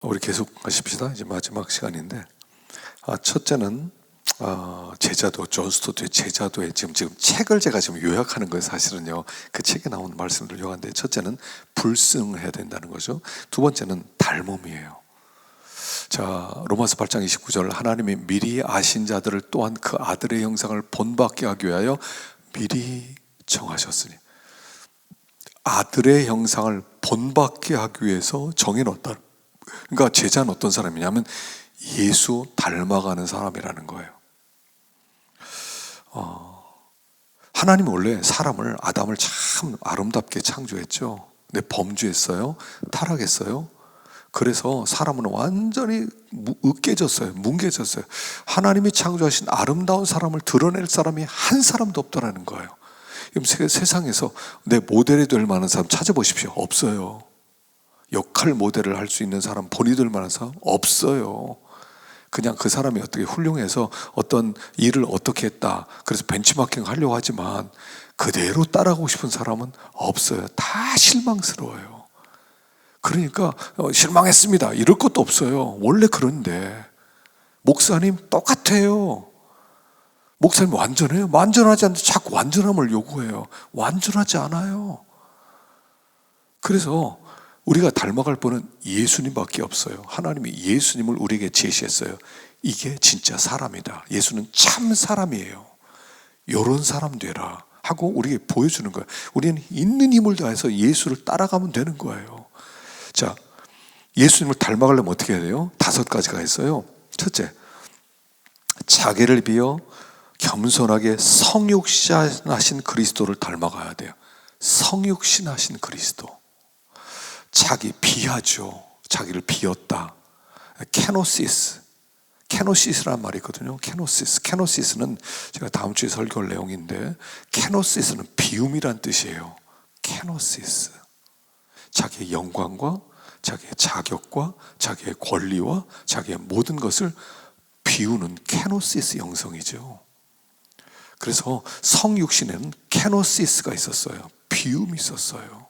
우리 계속 하십시다. 이제 마지막 시간인데, 첫째는 제자도, 존 스토트의 제자도에 지금 책을 제가 지금 요약하는 거예요. 사실은요, 그 책에 나오는 말씀들을 요약하는데, 첫째는 불승해야 된다는 거죠. 두 번째는 닮음이에요. 자, 로마서 8장 29절, 하나님이 미리 아신 자들을 또한 그 아들의 형상을 본받게 하기 위하여 미리 정하셨으니, 아들의 형상을 본받게 하기 위해서 정해놓았다. 그러니까 제자는 어떤 사람이냐면 예수 닮아가는 사람이라는 거예요. 하나님이 원래 사람을, 아담을 참 아름답게 창조했죠. 근데 범죄했어요. 타락했어요. 그래서 사람은 완전히 으깨졌어요. 뭉개졌어요. 하나님이 창조하신 아름다운 사람을 드러낼 사람이 한 사람도 없더라는 거예요. 세상에서 내 모델이 될 만한 사람 찾아보십시오. 없어요. 역할 모델을 할 수 있는 사람, 본이 될 만한 사람 없어요. 그냥 그 사람이 어떻게 훌륭해서 어떤 일을 어떻게 했다, 그래서 벤치마킹 하려고 하지만 그대로 따라가고 싶은 사람은 없어요. 다 실망스러워요. 그러니까 실망했습니다 이럴 것도 없어요. 원래 그런데 목사님 똑같아요. 목사님 완전해요? 완전하지 않는데 자꾸 완전함을 요구해요. 완전하지 않아요. 그래서 우리가 닮아갈 분은 예수님밖에 없어요. 하나님이 예수님을 우리에게 제시했어요. 이게 진짜 사람이다. 예수는 참 사람이에요. 이런 사람 되라 하고 우리에게 보여주는 거예요. 우리는 있는 힘을 다해서 예수를 따라가면 되는 거예요. 자, 예수님을 닮아가려면 어떻게 해야 돼요? 5가지가 있어요. 첫째, 자기를 비워 겸손하게 성육신하신 그리스도를 닮아가야 돼요. 성육신하신 그리스도. 자기 비하죠. 자기를 비웠다. 케노시스라는 말이 있거든요. 케노시스는 제가 다음 주에 설교할 내용인데, 케노시스는 비움이란 뜻이에요. 케노시스. 자기의 영광과 자기의 자격과 자기의 권리와 자기의 모든 것을 비우는 케노시스 영성이죠. 그래서 성육신에는 케노시스가 있었어요. 비움이 있었어요.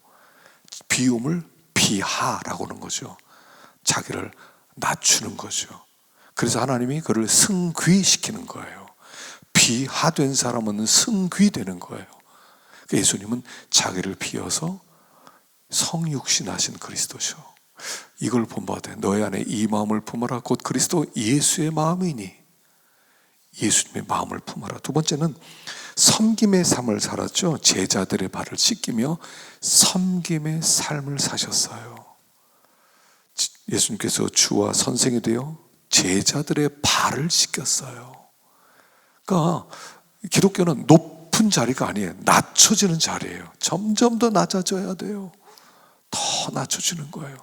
비움을 비하라고 하는 거죠. 자기를 낮추는 거죠. 그래서 하나님이 그를 승귀시키는 거예요. 비하된 사람은 승귀되는 거예요. 예수님은 자기를 비워서 성육신하신 그리스도죠. 이걸 본받아 너희 안에 이 마음을 품어라. 곧 그리스도 예수의 마음이니 예수님의 마음을 품어라. 두 번째는 섬김의 삶을 살았죠. 제자들의 발을 씻기며 섬김의 삶을 사셨어요. 예수님께서 주와 선생이 되어 제자들의 발을 씻겼어요. 그러니까 기독교는 높은 자리가 아니에요. 낮춰지는 자리예요. 점점 더 낮아져야 돼요. 더 낮춰지는 거예요.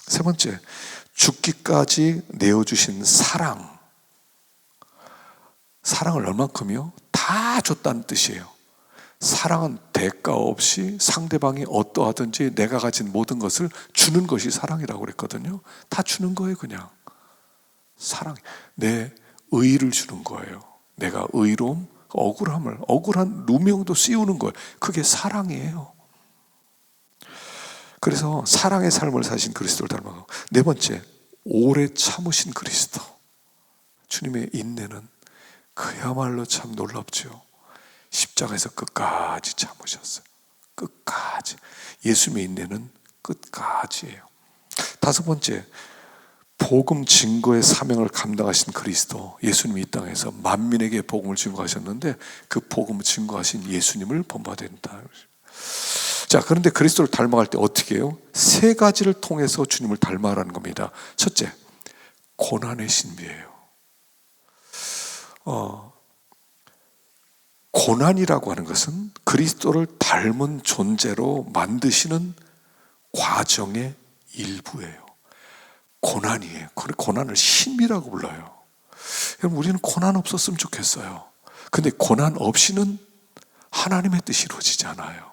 세 번째, 죽기까지 내어주신 사랑. 사랑을 얼만큼이요? 다 줬다는 뜻이에요. 사랑은 대가 없이 상대방이 어떠하든지 내가 가진 모든 것을 주는 것이 사랑이라고 그랬거든요. 다 주는 거예요. 그냥 사랑, 내 의를 주는 거예요. 내가 의로움, 억울한 누명도 씌우는 거예요. 그게 사랑이에요. 그래서 사랑의 삶을 사신 그리스도를 닮아가고, 네 번째, 오래 참으신 그리스도. 주님의 인내는 그야말로 참 놀랍죠. 십자가에서 끝까지 참으셨어요. 끝까지. 예수님의 인내는 끝까지예요. 다섯 번째, 복음 증거의 사명을 감당하신 그리스도. 예수님이 이 땅에서 만민에게 복음을 증거하셨는데 그 복음을 증거하신 예수님을 본받아야 된다. 자, 그런데 그리스도를 닮아갈 때 어떻게 해요? 3가지를 통해서 주님을 닮아가는 겁니다. 첫째, 고난의 신비예요. 고난이라고 하는 것은 그리스도를 닮은 존재로 만드시는 과정의 일부예요. 고난이에요. 고난을 신비라고 불러요. 여러분, 우리는 고난 없었으면 좋겠어요. 근데 고난 없이는 하나님의 뜻이 이루어지지 않아요.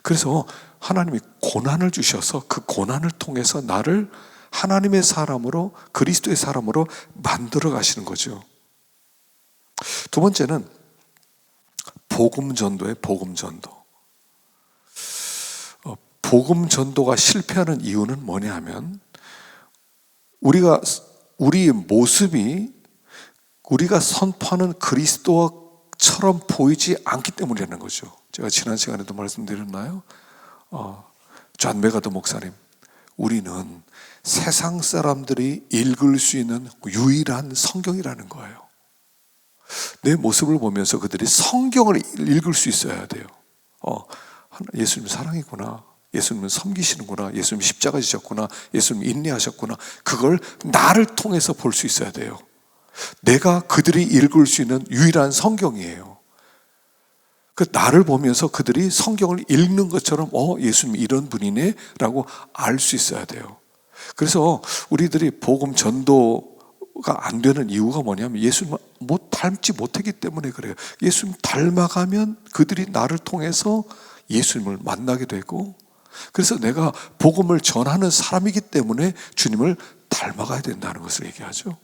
그래서 하나님이 고난을 주셔서 그 고난을 통해서 나를 하나님의 사람으로, 그리스도의 사람으로 만들어 가시는 거죠. 두 번째는 복음 전도의 복음 전도. 복음 전도가 실패하는 이유는 뭐냐 하면 우리의 모습이 우리가 선포하는 그리스도처럼 보이지 않기 때문이라는 거죠. 제가 지난 시간에도 말씀드렸나요? 존 메가더 목사님, 우리는 세상 사람들이 읽을 수 있는 유일한 성경이라는 거예요. 내 모습을 보면서 그들이 성경을 읽을 수 있어야 돼요. 예수님 사랑이구나, 예수님은 섬기시는구나, 예수님 십자가 지셨구나, 예수님 인내하셨구나, 그걸 나를 통해서 볼 수 있어야 돼요. 내가 그들이 읽을 수 있는 유일한 성경이에요. 그 나를 보면서 그들이 성경을 읽는 것처럼 예수님이 이런 분이네 라고 알 수 있어야 돼요. 그래서 우리들이 복음 전도가 안 되는 이유가 뭐냐면 예수님을 닮지 못했기 때문에 그래요. 예수님 닮아가면 그들이 나를 통해서 예수님을 만나게 되고, 그래서 내가 복음을 전하는 사람이기 때문에 주님을 닮아가야 된다는 것을 얘기하죠.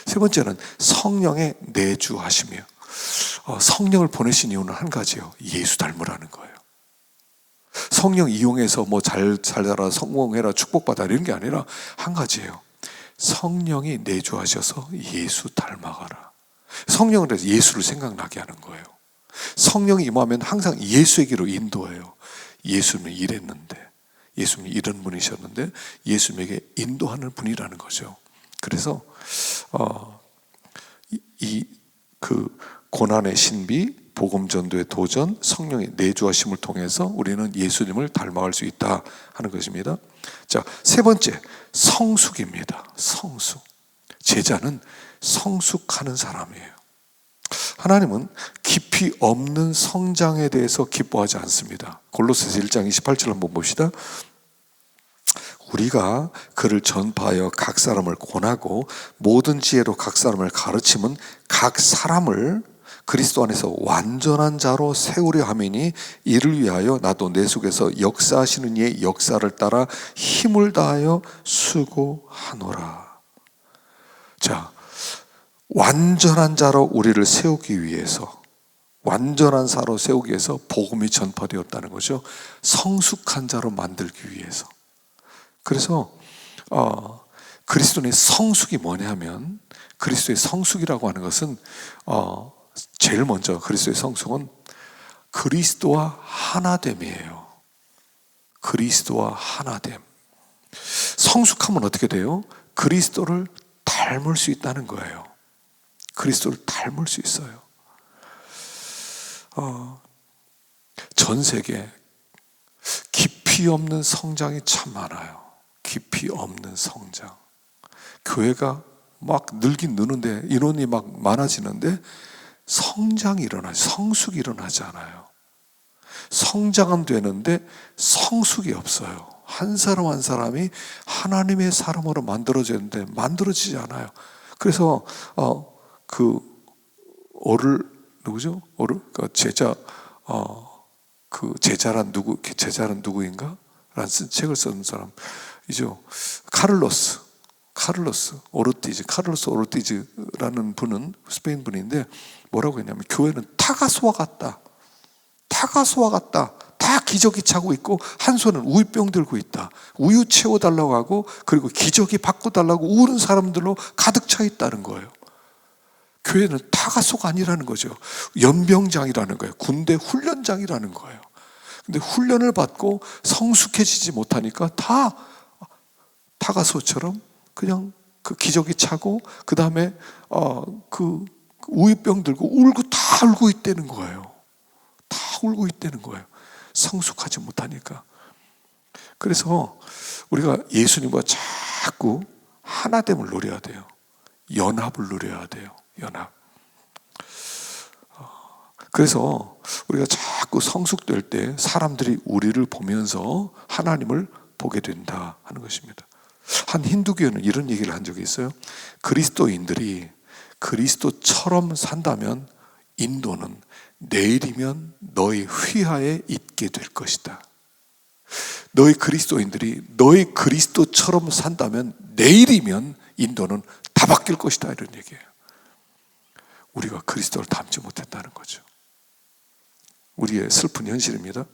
세 번째는 성령의 내주하심이에요. 성령을 보내신 이유는 한 가지예요. 예수 닮으라는 거예요. 성령 이용해서 잘 살아라, 성공해라, 축복받아 이런 게 아니라 한 가지예요. 성령이 내주하셔서 예수 닮아가라. 성령을 해서 예수를 생각나게 하는 거예요. 성령이 임하면 항상 예수에게로 인도해요. 예수님은 이랬는데, 예수님이 이런 분이셨는데 예수님에게 인도하는 분이라는 거죠. 그래서 그 고난의 신비, 복음 전도의 도전, 성령의 내주하심을 통해서 우리는 예수님을 닮아갈 수 있다 하는 것입니다. 자, 세 번째, 성숙입니다. 성숙. 제자는 성숙하는 사람이에요. 하나님은 깊이 없는 성장에 대해서 기뻐하지 않습니다. 골로새서 1장 28절 한번 봅시다. 우리가 그를 전파하여 각 사람을 권하고 모든 지혜로 각 사람을 가르치면 각 사람을 그리스도 안에서 완전한 자로 세우려 함이니 이를 위하여 나도 내 속에서 역사하시는 이의 역사를 따라 힘을 다하여 수고하노라. 자, 완전한 자로 우리를 세우기 위해서, 완전한 자로 세우기 위해서 복음이 전파되었다는 거죠. 성숙한 자로 만들기 위해서. 그래서 그리스도의 성숙이 뭐냐면, 그리스도의 성숙이라고 하는 것은 제일 먼저 그리스도의 성숙은 그리스도와 하나됨이에요. 그리스도와 하나됨. 성숙하면 어떻게 돼요? 그리스도를 닮을 수 있다는 거예요. 그리스도를 닮을 수 있어요. 전 세계 깊이 없는 성장이 참 많아요. 깊이 없는 성장. 교회가 막 늘긴 느는데, 인원이 막 많아지는데 성장이 일어나지, 성숙이 일어나지 않아요. 성장은 되는데 성숙이 없어요. 한 사람 한 사람이 하나님의 사람으로 만들어지는데 만들어지지 않아요. 그래서 누구죠? 제자, 제자란 누구인가? 라는 책을 쓴 사람이죠. 카를로스 오르티즈라는 분은 스페인 분인데 뭐라고 했냐면, 교회는 타가소와 같다. 다 기저귀 차고 있고 한 손은 우유병 들고 있다. 우유 채워달라고 하고, 그리고 기저귀 바꿔달라고 우는 사람들로 가득 차 있다는 거예요. 교회는 타가소가 아니라는 거죠. 연병장이라는 거예요. 군대 훈련장이라는 거예요. 근데 훈련을 받고 성숙해지지 못하니까 다 타가소처럼 그냥 그 기저귀 차고, 그 다음에 그 우유병 들고 다 울고 있다는 거예요. 다 울고 있다는 거예요. 성숙하지 못하니까. 그래서 우리가 예수님과 자꾸 하나됨을 누려야 돼요. 연합을 누려야 돼요. 연합. 그래서 우리가 자꾸 성숙될 때 사람들이 우리를 보면서 하나님을 보게 된다 하는 것입니다. 한 힌두교는 이런 얘기를 한 적이 있어요. 그리스도인들이 그리스도처럼 산다면 인도는 내일이면 너희 휘하에 있게 될 것이다. 너희 그리스도인들이 너희 그리스도처럼 산다면 내일이면 인도는 다 바뀔 것이다, 이런 얘기예요. 우리가 그리스도를 닮지 못했다는 거죠. 우리의 슬픈 현실입니다.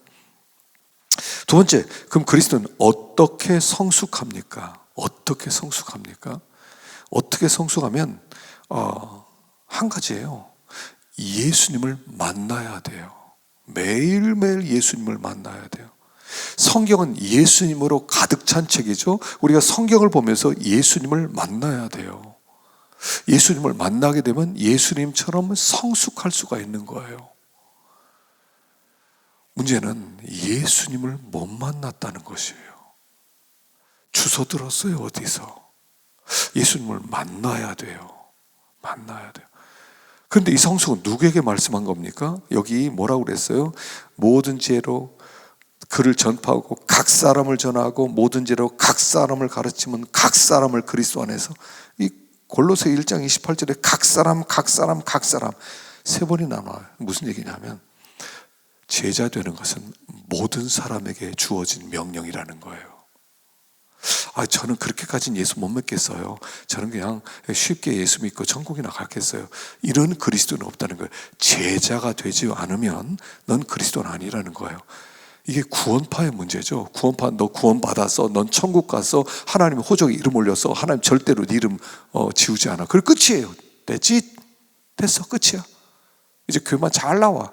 두 번째, 그럼 그리스도는 어떻게 성숙합니까? 어떻게 성숙합니까? 어떻게 성숙하면 한 가지예요. 예수님을 만나야 돼요. 매일매일 예수님을 만나야 돼요. 성경은 예수님으로 가득 찬 책이죠. 우리가 성경을 보면서 예수님을 만나야 돼요. 예수님을 만나게 되면 예수님처럼 성숙할 수가 있는 거예요. 문제는 예수님을 못 만났다는 것이에요. 주소 들었어요, 어디서? 예수님을 만나야 돼요. 만나야 돼요. 그런데 이 성숙은 누구에게 말씀한 겁니까? 여기 뭐라고 그랬어요? 모든 죄로 그를 전파하고 각 사람을 전하고 모든 죄로 각 사람을 가르치면 각 사람을 그리스도 안에서, 이 골로새 1장 28절에 각 사람 세 번이 나와요. 무슨 얘기냐면 제자 되는 것은 모든 사람에게 주어진 명령이라는 거예요. 저는 그렇게까지는 예수 못 믿겠어요. 저는 그냥 쉽게 예수 믿고 천국이나 갔겠어요. 이런 그리스도는 없다는 거예요. 제자가 되지 않으면 넌 그리스도는 아니라는 거예요. 이게 구원파의 문제죠. 구원파, 너 구원받았어, 넌 천국 갔어, 하나님의 호적에 이름 올렸어, 하나님 절대로 네 이름 지우지 않아. 그게 끝이에요. 됐지? 됐어, 끝이야. 이제 교회만 잘 나와.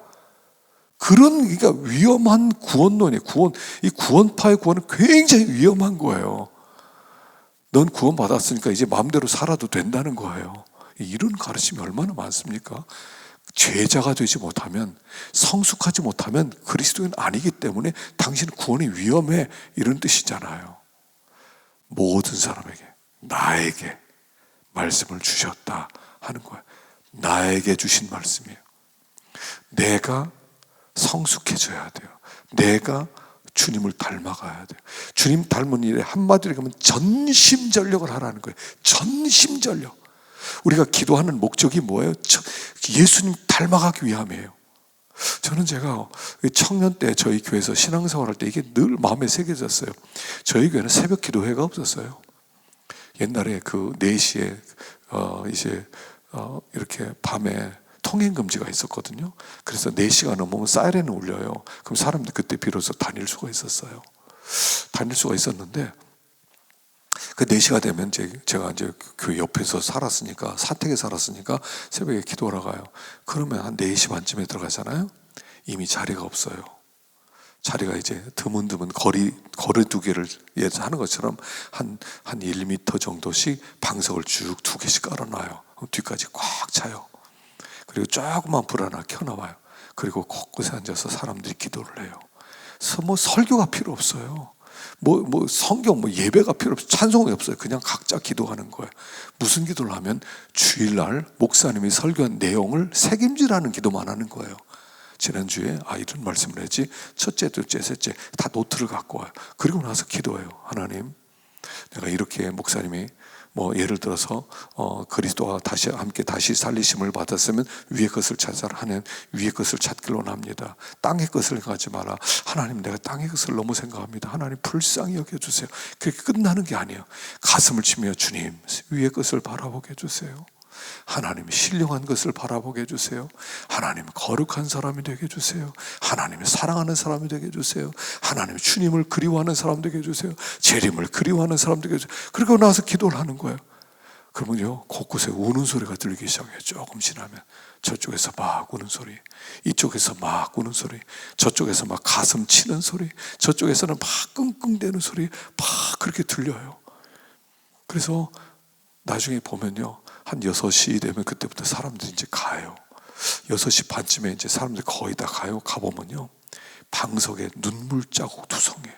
그러니까 위험한 구원론이에요. 이 구원파의 구원은 굉장히 위험한 거예요. 넌 구원받았으니까 이제 마음대로 살아도 된다는 거예요. 이런 가르침이 얼마나 많습니까? 제자가 되지 못하면, 성숙하지 못하면 그리스도인 아니기 때문에 당신은 구원이 위험해, 이런 뜻이잖아요. 모든 사람에게, 나에게 말씀을 주셨다 하는 거예요. 나에게 주신 말씀이에요. 내가 성숙해져야 돼요. 내가 주님을 닮아가야 돼요. 주님 닮은 일에 한마디로 하면 전심전력을 하라는 거예요. 전심전력. 우리가 기도하는 목적이 뭐예요? 예수님 닮아가기 위함이에요. 저는 제가 청년 때 저희 교회에서 신앙생활 할 때 이게 늘 마음에 새겨졌어요. 저희 교회는 새벽 기도회가 없었어요. 옛날에 그 4시에 이렇게 밤에 통행금지가 있었거든요. 그래서 4시가 넘으면 사이렌을 울려요. 그럼 사람들이 그때 비로소 다닐 수가 있었어요. 다닐 수가 있었는데, 그 4시가 되면 제가 이제 그 옆에서 살았으니까, 사택에 살았으니까 새벽에 기도하러 가요. 그러면 한 4시 반쯤에 들어가잖아요. 이미 자리가 없어요. 자리가 이제 드문드문 거리두기를 하는 것처럼 한 1m 정도씩 방석을 쭉 2개씩 깔아놔요. 뒤까지 꽉 차요. 그리고 조그만 불 하나 켜놔봐요. 그리고 곳곳에 앉아서 사람들이 기도를 해요. 그래서 설교가 필요 없어요. 성경 예배가 필요 없어요. 찬송이 없어요. 그냥 각자 기도하는 거예요. 무슨 기도를 하면 주일날 목사님이 설교한 내용을 책임지라는 기도만 하는 거예요. 지난주에 이런 말씀을 했지, 첫째, 둘째, 셋째 다 노트를 갖고 와요. 그리고 나서 기도해요. 하나님, 내가 이렇게 목사님이 예를 들어서 그리스도와 함께 다시 살리심을 받았으면 위의 것을 찾아라 하는 위의 것을 찾기로 합니다. 땅의 것을 가지 마라. 하나님, 내가 땅의 것을 너무 생각합니다. 하나님, 불쌍히 여겨주세요. 그렇게 끝나는 게 아니에요. 가슴을 치며 주님, 위의 것을 바라보게 해주세요. 하나님, 신령한 것을 바라보게 해주세요. 하나님, 거룩한 사람이 되게 해주세요. 하나님, 사랑하는 사람이 되게 해주세요. 하나님, 주님을 그리워하는 사람 되게 해주세요. 재림을 그리워하는 사람 되게 해주세요. 그리고 나서 기도를 하는 거예요. 그러면요, 곳곳에 우는 소리가 들리기 시작해요. 조금 지나면 저쪽에서 막 우는 소리, 이쪽에서 막 우는 소리, 저쪽에서 막 가슴 치는 소리, 저쪽에서는 막 끙끙대는 소리 막 그렇게 들려요. 그래서 나중에 보면요, 한 6시 되면 그때부터 사람들이 이제 가요. 6시 반쯤에 이제 사람들이 거의 다 가요. 가보면요, 방석에 눈물 자국 투성이에요.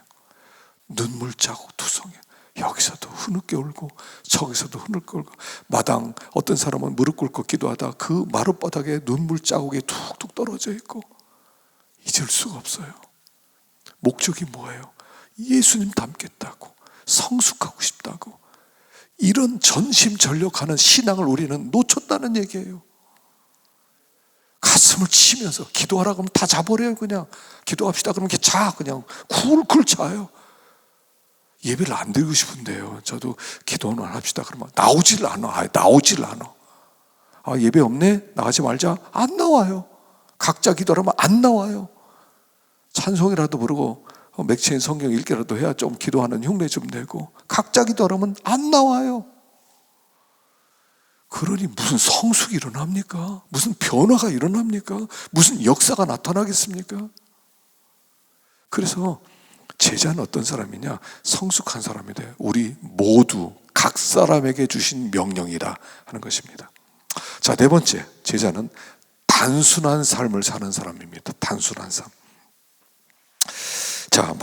눈물 자국 투성이에요. 여기서도 흐느껴 울고 저기서도 흐느껴 울고, 마당 어떤 사람은 무릎 꿇고 기도하다 그 마룻바닥에 눈물 자국이 툭툭 떨어져 있고, 잊을 수가 없어요. 목적이 뭐예요? 예수님 닮겠다고, 성숙하고 싶다고. 이런 전심전력하는 신앙을 우리는 놓쳤다는 얘기예요. 가슴을 치면서 기도하라고 하면 다 자버려요. 그냥 기도합시다 그러면 그냥 쿨쿨 자요. 예배를 안 드리고 싶은데요, 저도 기도는 합시다 그러면 나오질 않아. 예배 없네? 나가지 말자. 안 나와요. 각자 기도하면 안 나와요. 찬송이라도 부르고 맥체인 성경 읽기라도 해야 좀 기도하는 흉내 좀 내고, 각자 기도하면 안 나와요. 그러니 무슨 성숙이 일어납니까? 무슨 변화가 일어납니까? 무슨 역사가 나타나겠습니까? 그래서 제자는 어떤 사람이냐? 성숙한 사람이 돼요. 우리 모두 각 사람에게 주신 명령이라 하는 것입니다. 자, 네 번째, 제자는 단순한 삶을 사는 사람입니다. 단순한 삶. 자,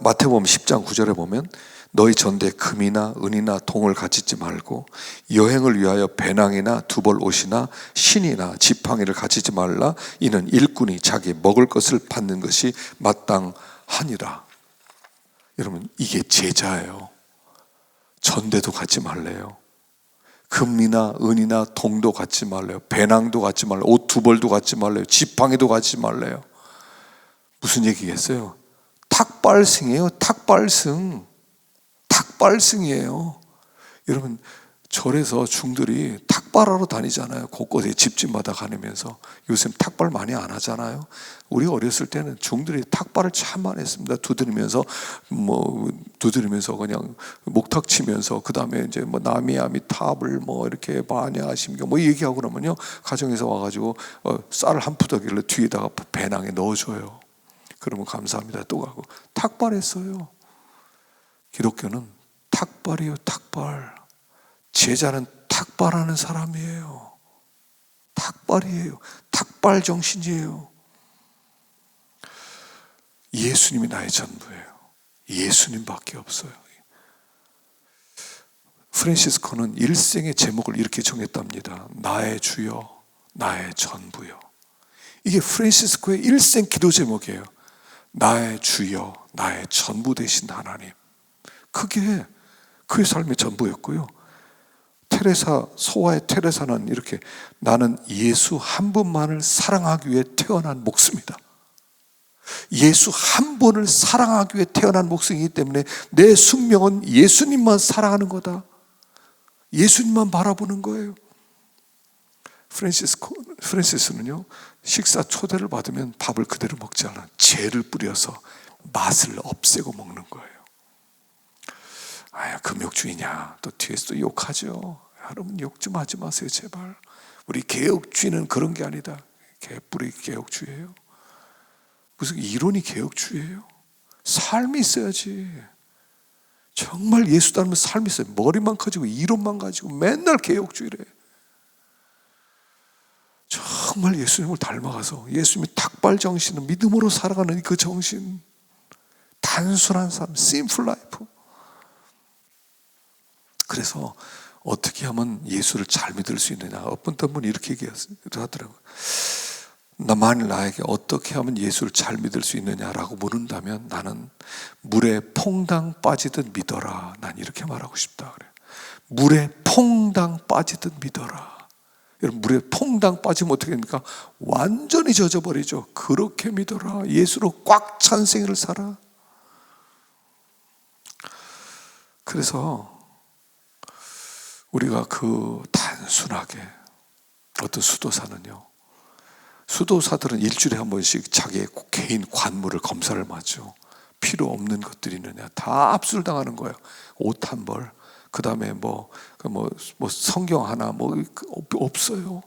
마태복음 10장 9절에 보면 너희 전대에 금이나 은이나 동을 가지지 말고 여행을 위하여 배낭이나 두벌 옷이나 신이나 지팡이를 가지지 말라. 이는 일꾼이 자기 먹을 것을 받는 것이 마땅하니라. 여러분, 이게 제자예요. 전대도 갖지 말래요. 금이나 은이나 동도 갖지 말래요. 배낭도 갖지 말래요. 옷 두 벌도 갖지 말래요. 지팡이도 갖지 말래요. 무슨 얘기겠어요? 탁발승이에요. 탁발승. 탁발승이에요. 여러분, 절에서 중들이 탁발하러 다니잖아요. 곳곳에 집집마다 다니면서. 요즘 탁발 많이 안 하잖아요. 우리 어렸을 때는 중들이 탁발을 참 많이 했습니다. 두드리면서 그냥 목탁 치면서, 그 다음에 이제 뭐 나미아미 탑을 뭐 이렇게 반야심경 뭐 얘기하고 그러면요, 가정에서 와가지고 쌀 한 푸더기를 뒤에다가 배낭에 넣어줘요. 그러면 감사합니다. 또 가고. 탁발했어요. 기독교는 탁발이에요. 탁발. 제자는 탁발하는 사람이에요. 탁발이에요. 탁발 정신이에요. 예수님이 나의 전부예요. 예수님밖에 없어요. 프란시스코는 일생의 제목을 이렇게 정했답니다. 나의 주여, 나의 전부요. 이게 프란시스코의 일생 기도 제목이에요. 나의 주여, 나의 전부 되신 하나님. 그게 그의 삶의 전부였고요. 소아의 테레사는 이렇게, 나는 예수 한 분만을 사랑하기 위해 태어난 목숨이다. 예수 한 분을 사랑하기 위해 태어난 목숨이기 때문에 내 숙명은 예수님만 사랑하는 거다. 예수님만 바라보는 거예요. 프란시스는요, 식사 초대를 받으면 밥을 그대로 먹지 않아. 재를 뿌려서 맛을 없애고 먹는 거예요. 아야, 금욕주의냐? 또 뒤에서 또 욕하죠. 여러분, 욕 좀 하지 마세요, 제발. 우리 개혁주의는 그런 게 아니다. 개뿌리 개혁주의예요. 무슨 이론이 개혁주의예요? 삶이 있어야지. 정말 예수 닮은 삶이 있어요. 머리만 커지고 이론만 가지고 맨날 개혁주의래. 정말 예수님을 닮아가서 예수님이 탁발 정신을 믿음으로 살아가는 그 정신, 단순한 삶, simple life. 그래서 어떻게 하면 예수를 잘 믿을 수 있느냐? 어떤 분이 이렇게 얘기하더라고요. 만일 나에게 어떻게 하면 예수를 잘 믿을 수 있느냐라고 물은다면 나는 물에 퐁당 빠지듯 믿어라. 난 이렇게 말하고 싶다 그래요. 물에 퐁당 빠지듯 믿어라. 여러분, 물에 퐁당 빠지면 어떻게 됩니까? 완전히 젖어버리죠. 그렇게 믿어라. 예수로 꽉 찬 생애를 살아. 그래서 우리가 그 단순하게, 어떤 수도사는요, 수도사들은 일주일에 한 번씩 자기의 개인 관물을 검사를 맞죠. 필요 없는 것들이 있느냐 다 압수를 당하는 거예요. 옷 한 벌, 그 다음에 뭐 성경 하나 없어요.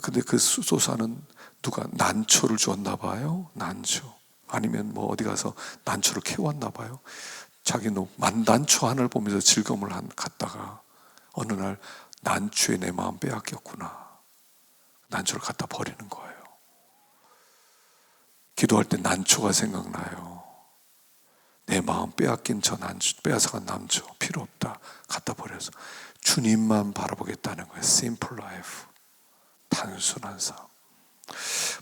근데 그 수도사는 누가 난초를 줬나 봐요. 난초. 아니면 어디 가서 난초를 캐왔나 봐요. 자기는 만단초 하나를 보면서 즐거움을 갖다가 어느 날 난초에 내 마음 빼앗겼구나. 난초를 갖다 버리는 거예요. 기도할 때 난초가 생각나요. 내 마음 빼앗긴 저 난초, 빼앗아간 난초 필요 없다. 갖다 버려서 주님만 바라보겠다는 거예요. Simple life. 단순한 삶.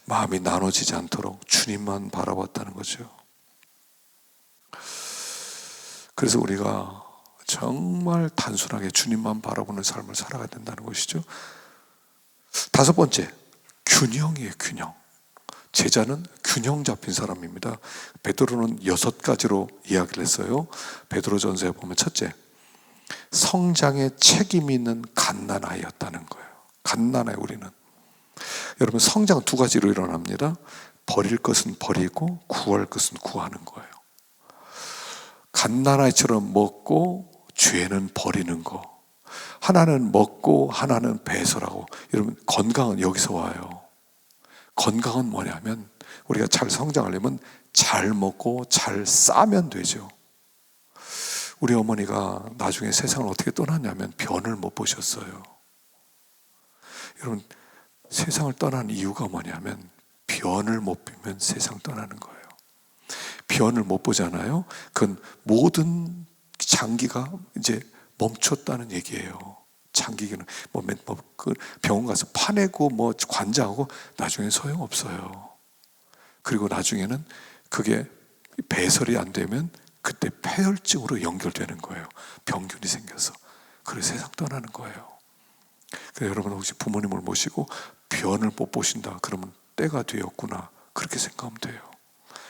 마음이 나눠지지 않도록 주님만 바라봤다는 거죠. 그래서 우리가 정말 단순하게 주님만 바라보는 삶을 살아가야 된다는 것이죠. 다섯 번째, 균형이에요. 균형. 제자는 균형 잡힌 사람입니다. 베드로는 6가지로 이야기를 했어요. 베드로전서에 보면 첫째, 성장에 책임이 있는 갓난아이였다는 거예요. 갓난아이. 우리는 여러분, 성장 2가지로 일어납니다. 버릴 것은 버리고 구할 것은 구하는 거예요. 갓난아이처럼 먹고 죄는 버리는 거. 하나는 먹고 하나는 배설하고. 여러분, 건강은 여기서 와요. 건강은 뭐냐면 우리가 잘 성장하려면 잘 먹고 잘 싸면 되죠. 우리 어머니가 나중에 세상을 어떻게 떠났냐면 변을 못 보셨어요. 여러분, 세상을 떠난 이유가 뭐냐면 변을 못 보면 세상 떠나는 거예요. 변을 못 보잖아요. 그건 모든 장기가 이제 멈췄다는 얘기예요. 장기기는 그 병원 가서 파내고 관장하고 나중에 소용 없어요. 그리고 나중에는 그게 배설이 안 되면 그때 폐혈증으로 연결되는 거예요. 병균이 생겨서. 그래서 세상 떠나는 거예요. 그래서 여러분 혹시 부모님을 모시고 변을 못 보신다 그러면 때가 되었구나 그렇게 생각하면 돼요.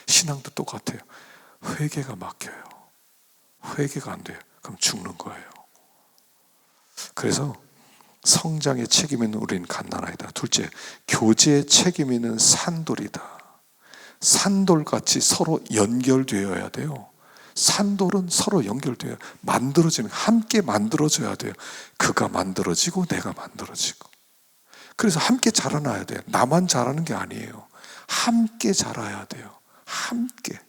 신앙도 똑같아요. 회개가 막혀요. 회개가 안 돼요. 그럼 죽는 거예요. 그래서 성장의 책임 있는 우리는 갓난아이다. 둘째, 교제의 책임 있는 산돌이다. 산돌같이 서로 연결되어야 돼요. 산돌은 서로 연결돼요. 만들어지는, 함께 만들어져야 돼요. 그가 만들어지고 내가 만들어지고. 그래서 함께 자라나야 돼요. 나만 자라는 게 아니에요. 함께 자라야 돼요. 함께.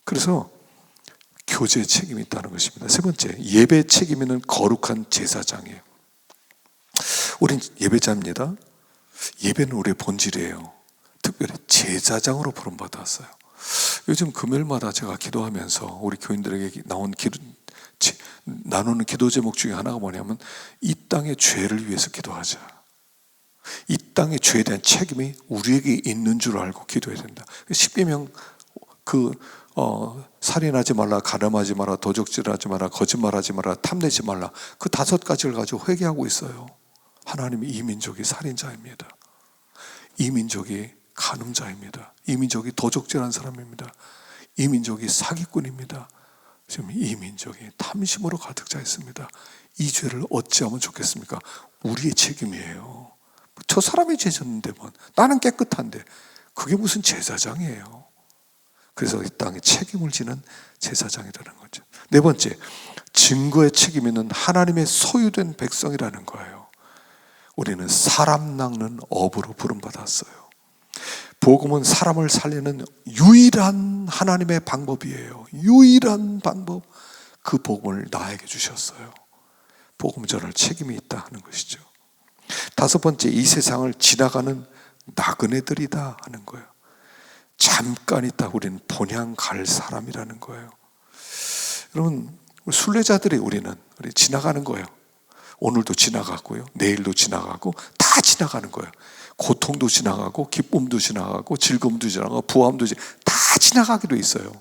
그래서 교제의 책임이 있다는 것입니다. 세 번째, 예배 책임 있는 거룩한 제사장이에요. 우린 예배자입니다. 예배는 우리의 본질이에요. 특별히 제사장으로 부름받았어요. 요즘 금요일마다 제가 기도하면서 우리 교인들에게 나누는 기도 제목 중에 하나가 뭐냐면 이 땅의 죄를 위해서 기도하자. 이 땅의 죄에 대한 책임이 우리에게 있는 줄 알고 기도해야 된다. 십계명 살인하지 말라, 가늠하지 마라, 도적질하지 마라, 거짓말하지 마라, 탐내지 말라. 그 5가지를 가지고 회개하고 있어요. 하나님이 이 민족이 살인자입니다. 이 민족이 간음자입니다. 이 민족이 도적질한 사람입니다. 이 민족이 사기꾼입니다. 지금 이 민족이 탐심으로 가득 차 있습니다. 이 죄를 어찌하면 좋겠습니까? 우리의 책임이에요. 저 사람이 죄 졌는데 나는 깨끗한데 그게 무슨 제사장이에요. 그래서 이 땅에 책임을 지는 제사장이 되는 거죠. 네 번째, 증거의 책임 있는 하나님의 소유된 백성이라는 거예요. 우리는 사람 낚는 업으로 부름받았어요. 복음은 사람을 살리는 유일한 하나님의 방법이에요. 유일한 방법. 그 복음을 나에게 주셨어요. 복음 전할 책임이 있다 하는 것이죠. 5번째, 이 세상을 지나가는 나그네들이다 하는 거예요. 잠깐 있다 우리는 본향 갈 사람이라는 거예요. 여러분, 순례자들이 우리 지나가는 거예요. 오늘도 지나가고요, 내일도 지나가고 다 지나가는 거예요. 고통도 지나가고 기쁨도 지나가고 즐거움도 지나가고 부함도 다 지나가기로 있어요.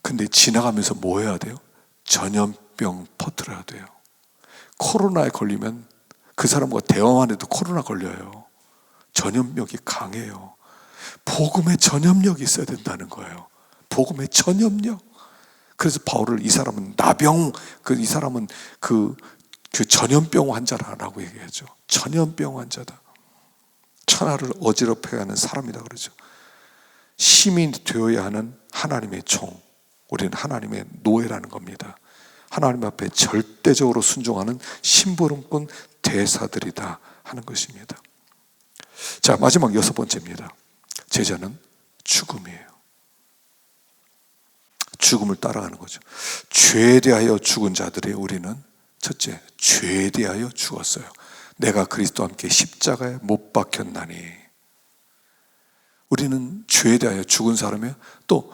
근데 지나가면서 뭐 해야 돼요? 전염병 퍼뜨려야 돼요. 코로나에 걸리면 그 사람과 대화만 해도 코로나 걸려요. 전염력이 강해요. 복음의 전염력이 있어야 된다는 거예요. 복음의 전염력. 그래서 바울을 이 사람은 이 사람은 그 전염병 환자라고 얘기하죠. 전염병 환자다. 천하를 어지럽게 하는 사람이다 그러죠. 시민이 되어야 하는 하나님의 종. 우리는 하나님의 노예라는 겁니다. 하나님 앞에 절대적으로 순종하는 심부름꾼 대사들이다 하는 것입니다. 자, 마지막 6번째입니다. 제자는 죽음이에요. 죽음을 따라가는 거죠. 죄에 대하여 죽은 자들이 우리는 첫째, 죄에 대하여 죽었어요. 내가 그리스도와 함께 십자가에 못 박혔나니. 우리는 죄에 대하여 죽은 사람이에요. 또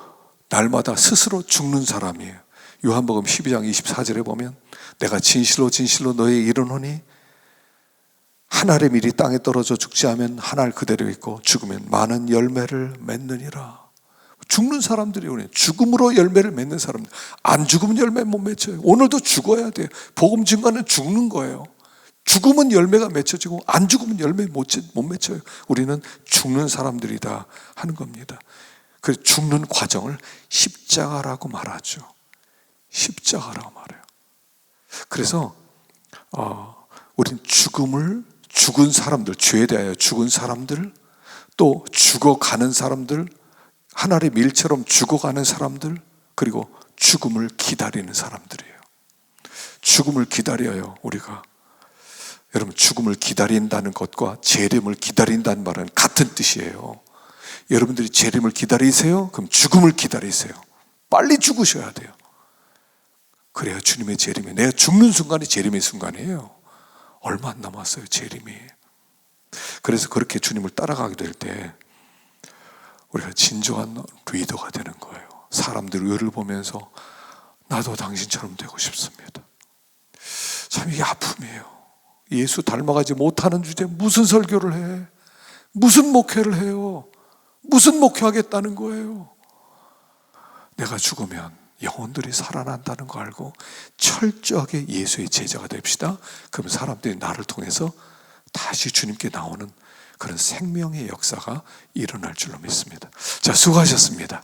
날마다 스스로 죽는 사람이에요. 요한복음 12장 24절에 보면 내가 진실로 진실로 너희에게 이르노니 한 알의 밀이 땅에 떨어져 죽지 않으면 한 알 그대로 있고 죽으면 많은 열매를 맺느니라. 죽는 사람들이 우리 죽음으로 열매를 맺는 사람들. 안 죽으면 열매 못 맺혀요. 오늘도 죽어야 돼요. 복음 증거는 죽는 거예요. 죽으면 열매가 맺혀지고 안 죽으면 열매 못 맺혀요. 우리는 죽는 사람들이다 하는 겁니다. 그래서 죽는 과정을 십자가라고 말하죠. 십자가라고 말해요. 그래서 우린 죽은 사람들, 죄에 대하여 죽은 사람들, 또 죽어가는 사람들, 하늘의 밀처럼 죽어가는 사람들, 그리고 죽음을 기다리는 사람들이에요. 죽음을 기다려요, 우리가. 여러분, 죽음을 기다린다는 것과 재림을 기다린다는 말은 같은 뜻이에요. 여러분들이 재림을 기다리세요? 그럼 죽음을 기다리세요. 빨리 죽으셔야 돼요. 그래야 주님의 재림이, 내가 죽는 순간이 재림의 순간이에요. 얼마 안 남았어요, 재림이. 그래서 그렇게 주님을 따라가게 될 때 우리가 진정한 리더가 되는 거예요. 사람들 의를 보면서 나도 당신처럼 되고 싶습니다. 참 이게 아픔이에요. 예수 닮아가지 못하는 주제에 무슨 설교를 해? 무슨 목회를 해요? 무슨 목회하겠다는 거예요? 내가 죽으면 영혼들이 살아난다는 거 알고 철저하게 예수의 제자가 됩시다. 그럼 사람들이 나를 통해서 다시 주님께 나오는 그런 생명의 역사가 일어날 줄로 믿습니다. 자, 수고하셨습니다.